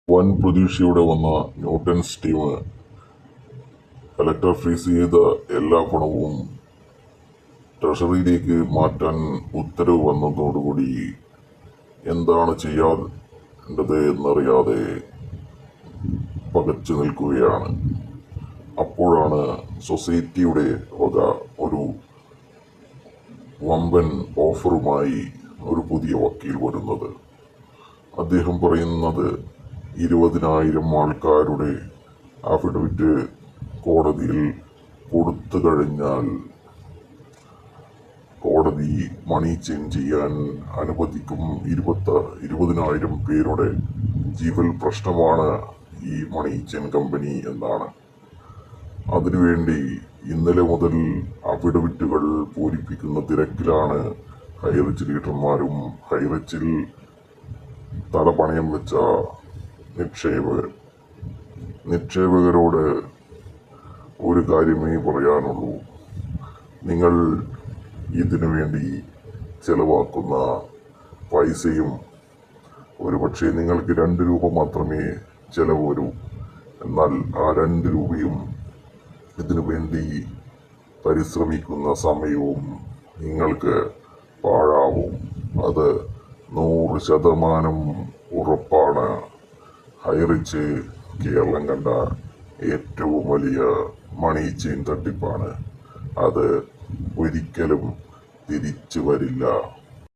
വൻ പ്രതീക്ഷയോടെ വന്ന ന്യൂട്ടൻസ് ടീം കലക്ടർ ഫ്രീസ് ചെയ്ത എല്ലാ പണവും ട്രഷറിയിലേക്ക് മാറ്റാൻ ഉത്തരവ് വന്നതോടുകൂടി എന്താണ് ചെയ്യേണ്ടത് എന്നറിയാതെ പകച്ചു നിൽക്കുകയാണ്. അപ്പോഴാണ് സൊസൈറ്റിയുടെ വക ഒരു വമ്പൻ ഓഫറുമായി ഒരു പുതിയ വക്കീൽ വരുന്നത്. അദ്ദേഹം പറയുന്നത് 20,000 ആൾക്കാരുടെ അഫിഡവിറ്റ് കോടതിയിൽ കൊടുത്തു കഴിഞ്ഞാൽ കോടതി മണി ചേഞ്ച് ചെയ്യാൻ അനുവദിക്കും. 20,000 പേരുടെ ജീവൽ പ്രശ്നമാണ് ഈ മണി ചേഞ്ച് കമ്പനി എന്നാണ്. അതിനുവേണ്ടി ഇന്നലെ മുതൽ അഫിഡവിറ്റുകൾ പൂരിപ്പിക്കുന്ന തിരക്കിലാണ് ഹൈറിച്ച് ലീഡർമാരും ഹൈറിച്ചിൽ തലപണയം വെച്ച നിക്ഷേപകരോട് ഒരു കാര്യമേ പറയാനുള്ളൂ. നിങ്ങൾ ഇതിനു വേണ്ടി ചെലവാക്കുന്ന പൈസയും ഒരുപക്ഷെ നിങ്ങൾക്ക് 2 രൂപ മാത്രമേ ചെലവ് വരൂ. എന്നാൽ ആ 2 രൂപയും ഇതിനു വേണ്ടി പരിശ്രമിക്കുന്ന സമയവും നിങ്ങൾക്ക് പാഴാവും. അത് 100% ഉറപ്പാണ്. ഹൈറിച്ച് കേരളം കണ്ട ഏറ്റവും വലിയ മണി ചെയിൻ തട്ടിപ്പാണ്. അത് ഒരിക്കലും തിരിച്ചു വരില്ല.